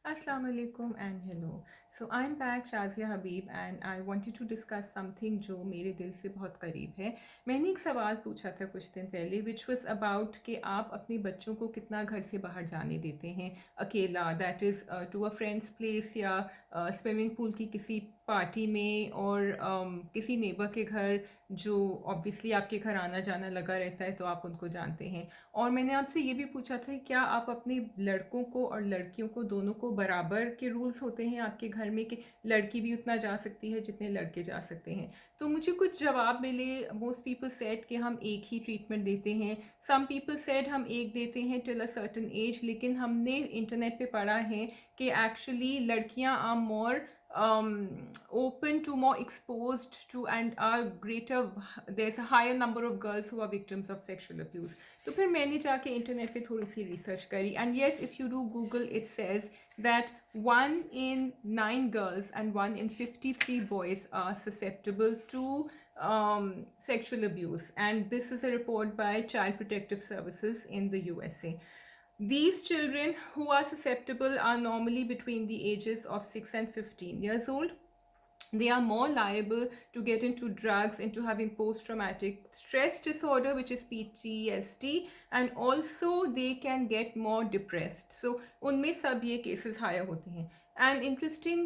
Assalamu alaikum and hello. So I'm back Shazia Habib and I wanted to discuss something जो मेरे दिल से बहुत करीब है. मैंने एक सवाल पूछा था कुछ दिन पहले which was about कि आप अपने बच्चों को कितना घर से बाहर जाने देते हैं अकेला, that is to a friend's place या स्विमिंग पूल की किसी पार्टी में और किसी नेबर के घर जो ऑब्वियसली आपके घर आना जाना लगा रहता है तो आप उनको जानते हैं. और मैंने आपसे ये भी पूछा था कि क्या आप अपने लड़कों को और लड़कियों को दोनों को बराबर के रूल्स होते हैं आपके घर में कि लड़की भी उतना जा सकती है जितने लड़के जा सकते हैं. तो मुझे कुछ जवाब मिले. मोस्ट पीपल सेड कि हम एक ही ट्रीटमेंट देते हैं. सम पीपल सेड हम एक देते हैं टिल अ सर्टन एज. लेकिन हमने इंटरनेट पे पढ़ा है कि एक्चुअली लड़कियां are more open to more exposed to and are greater, there's a higher number of girls who are victims of sexual abuse. तो फिर मैंने जाके इंटरनेट पे थोड़ी सी रिसर्च करी and yes, if you do Google, it says that 1 in 9 girls and 1 in 53 boys are susceptible to sexual abuse, and this is a report by Child Protective Services in the USA. These children who are susceptible are normally between the ages of 6 and 15 years old. They are more liable to get into drugs, into having post-traumatic stress disorder, which is PTSD, and also they can get more depressed. So उनमें सब ये cases higher होते हैं. And interesting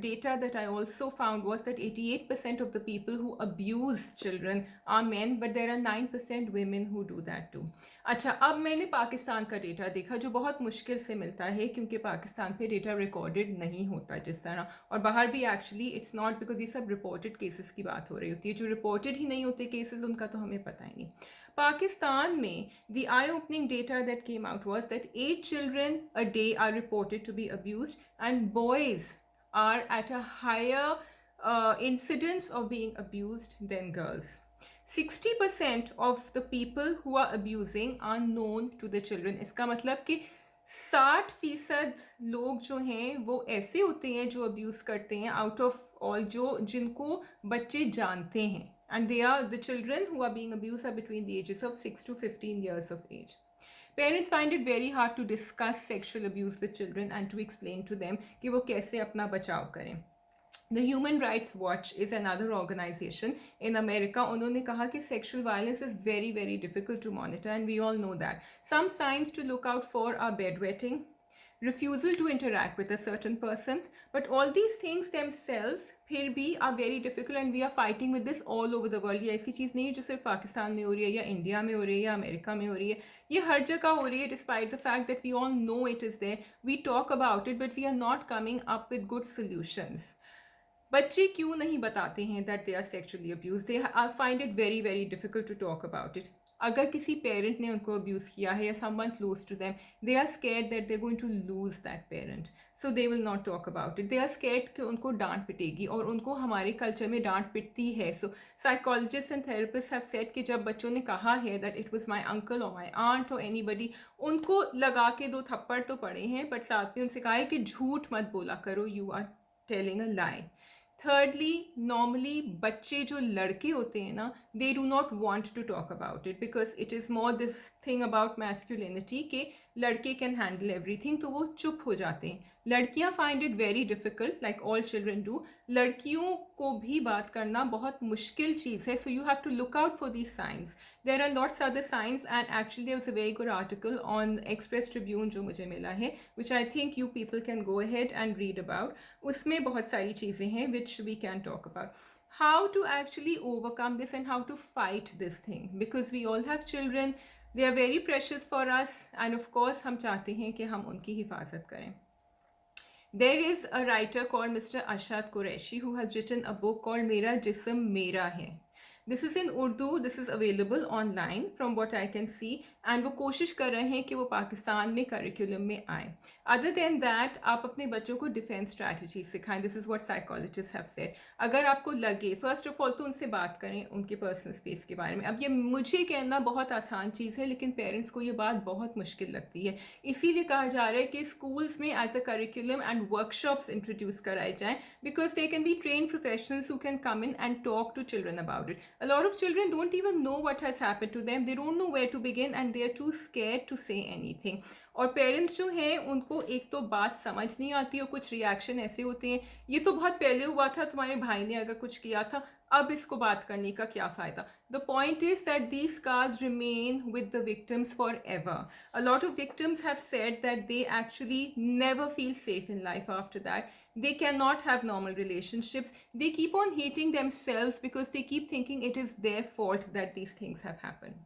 data that I also found was that 88% of the people who abuse children are men, but there are 9% women who do that too. अच्छा, अब मैंने पाकिस्तान का data देखा जो बहुत मुश्किल से मिलता है क्योंकि पाकिस्तान पे डेटा रिकॉर्डेड नहीं होता जिस तरह, और बाहर भी एक्चुअली इट्स नॉट बिकॉज ये सब रिपोर्टेड केसेस की बात हो रही होती है. जो रिपोर्टेड ही नहीं होते केसेस उनका तो हमें पता ही नहीं. Pakistan में the eye-opening data that came out was that 8 children a day are reported to be abused, and boys are at a higher incidence of being abused than girls. 60% of the people who are abusing are known to the children. इसका मतलब कि 60% लोग जो हैं वो ऐसे होते हैं जो अब्यूज़ करते हैं आउट ऑफ ऑल, जो जिनको बच्चे जानते हैं. And they are the children who are being abused are between the ages of 6 to 15 years of age. Parents find it very hard to discuss sexual abuse with children and to explain to them कि वो कैसे अपना बचाव करें. The Human Rights Watch is another organization in America. उन्होंने कहा कि sexual violence is very, very difficult to monitor, and we all know that. Some signs to look out for are bedwetting, refusal to interact with a certain person, but all these things themselves फिर भी are very difficult, and we are fighting with this all over the world. ये ऐसी चीज़ नहीं है जो सिर्फ पाकिस्तान में हो रही है या इंडिया में हो रही है या अमेरिका में हो रही है. ये हर जगह हो रही है. Despite the fact that we all know it is there, we talk about it, but we are not coming up with good solutions. बच्चे क्यों नहीं बताते हैं that they are sexually abuse? They I find it very very difficult to talk about it. अगर किसी parent ने उनको abuse किया है या someone close to them, they are scared that they are going to lose that parent, so they will not talk about it. They are scared कि उनको डांट पिटेगी, और उनको हमारे कल्चर में डांट पिटती है. So psychologist and therapist have said कि जब बच्चों ने कहा है that it was my uncle और माय आंट और एनीबडी, उनको लगा के 2 थप्पड़ तो पड़े हैं, बट साथ में उनसे कहा है कि झूठ मत बोला करो, you are telling a lie. Thirdly, normally बच्चे जो लड़के होते हैं ना, they do not want to talk about it because it is more this thing about masculinity कि लड़के can handle everything, तो वो चुप हो जाते हैं. लड़कियां find it very difficult, like all children do. लड़कियों को भी बात करना बहुत मुश्किल चीज़ है. So you have to look out for these signs. There are lots other signs, and actually there was a very good article on Express Tribune जो मुझे मिला है, which I think you people can go ahead and read about. उसमें बहुत सारी चीज़ें हैं which we can talk about. How to actually overcome this and how to fight this thing, because we all have children, they are very precious for us, and of course हम चाहते हैं कि हम उनकी हिफाजत करें. There is a writer called Mr. Ashad Qureshi who has written a book called Mera Jism Mera Hai. This is in Urdu. This is available online from what I can see, and वो कोशिश कर रहे हैं कि वो पाकिस्तान में curriculum में आए. Other than that, आप अपने बच्चों को डिफेंस स्ट्रैटेजी सिखाएं. This is what psychologists have said. अगर आपको लगे, फर्स्ट ऑफ ऑल तो उनसे बात करें उनके पर्सनल स्पेस के बारे में. अब ये मुझे कहना बहुत आसान चीज़ है, लेकिन पेरेंट्स को ये बात बहुत मुश्किल लगती है. इसीलिए कहा जा रहा है कि स्कूल्स में as a curriculum and workshops introduce कराए जाएं, because they can be train professionals who can come in and talk to children about it. A lot of children don't even know what has happened to them. They don't know where to begin, and they are too scared to say anything. और parents जो हैं उनको एक तो बात समझ नहीं आती और कुछ रिएक्शन ऐसे होते हैं, ये तो बहुत पहले हुआ था, तुम्हारे भाई ने अगर कुछ किया था, अब इसको बात करने का क्या फ़ायदा. The point is that these scars remain with the victims forever. A lot of victims have said that they actually never feel safe in life after that. They cannot have normal relationships. They keep on hating themselves because they keep thinking it is their fault that these things have happened.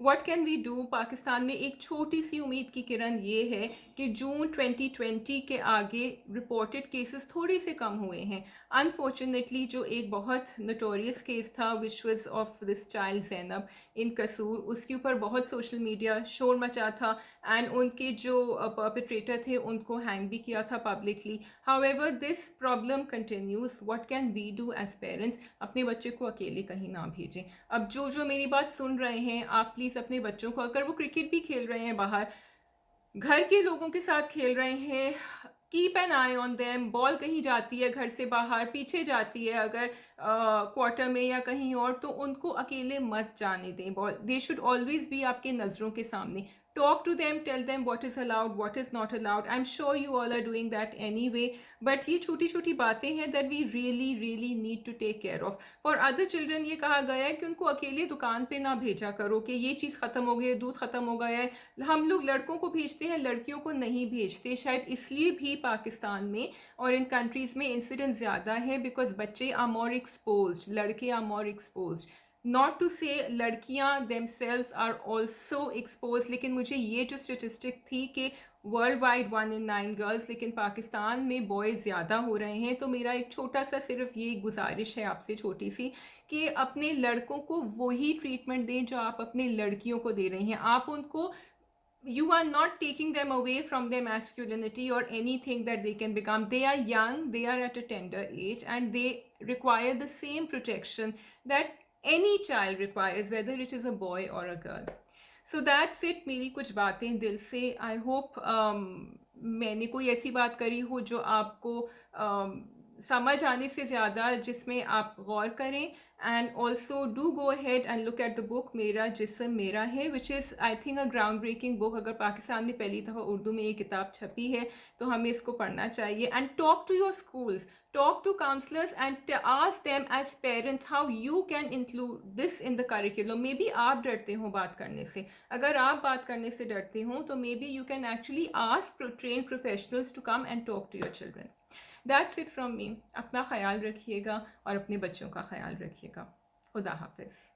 What can we do. Pakistan में एक छोटी सी उम्मीद की किरण ये है कि जून 2020 के आगे रिपोर्टेड केसेस थोड़े से कम हुए हैं. अनफॉर्चुनेटली जो एक बहुत नोटोरियस केस था which was of this child Zainab in Kasur, उसके ऊपर बहुत सोशल मीडिया शोर मचा था एंड उनके जो परपेट्रेटर थे उनको हैंग भी किया था publicly. However this problem continues. What can we do as parents. अपने बच्चे को अकेले कहीं ना भेजें. अब जो जो मेरी बात सुन रहे हैं, आप प्लीज़ अपने बच्चों को, अगर वो क्रिकेट भी खेल रहे हैं बाहर, घर के लोगों के साथ खेल रहे हैं, keep an I on them. Ball कहीं जाती है घर से बाहर, पीछे जाती है अगर क्वार्टर में या कहीं और, तो उनको अकेले मत जाने दें. Ball they should always be आपके नज़रों के सामने. Talk to them, tell them what is allowed, what is not allowed. I'm sure you all are doing that anyway. But ये छोटी छोटी बातें हैं that we really really need to take care of. For other children ये कहा गया है कि उनको अकेले दुकान पे ना भेजा करो कि ये चीज़ ख़त्म हो गई है, दूध ख़त्म हो गया है. हम लोग लड़कों को भेजते हैं, लड़कियों को नहीं भेजते. शायद इसलिए भी पाकिस्तान में और इन कंट्रीज़ में इंसिडेंट ज़्यादा है बिकॉज बच्चे आर मोर एक्सपोज, लड़के are more expose. Not to say लड़कियां themselves आर ऑल्सो एक्सपोज, लेकिन मुझे ये जो स्टेटिस्टिक थी कि वर्ल्ड वाइड 1 in 9 गर्ल्स, लेकिन पाकिस्तान में बॉयज़ ज़्यादा हो रहे हैं. तो मेरा एक छोटा सा सिर्फ ये गुजारिश है आपसे छोटी सी कि अपने लड़कों को वही ट्रीटमेंट दें जो आप अपने लड़कियों को दे रही हैं. आप उनको, you are not taking them away from their masculinity or anything that they can become. They are young, they are at a tender age, and they require the same protection that any child requires, whether it is a boy or a girl. So that's it. मेरी कुछ बातें दिल से. I hope मैंने कोई ऐसी बात करी हो जो आपको समझ आने से ज़्यादा जिसमें आप गौर करें. And also do go ahead and look at the book मेरा जिस्म मेरा है, which is I think a ground breaking book. अगर पाकिस्तान में पहली दफ़ा उर्दू में ये किताब छपी है तो हमें इसको पढ़ना चाहिए. And talk to your schools, talk to counselors and ask them as parents how you can include this in the curriculum. Maybe आप डरते हो बात करने से. अगर आप बात करने से डरते हो तो maybe you can actually ask trained professionals to come and talk to your children. That's it from me. अपना ख्याल रखिएगा और अपने बच्चों का ख्याल रखिएगा. खुदा हाफिज़.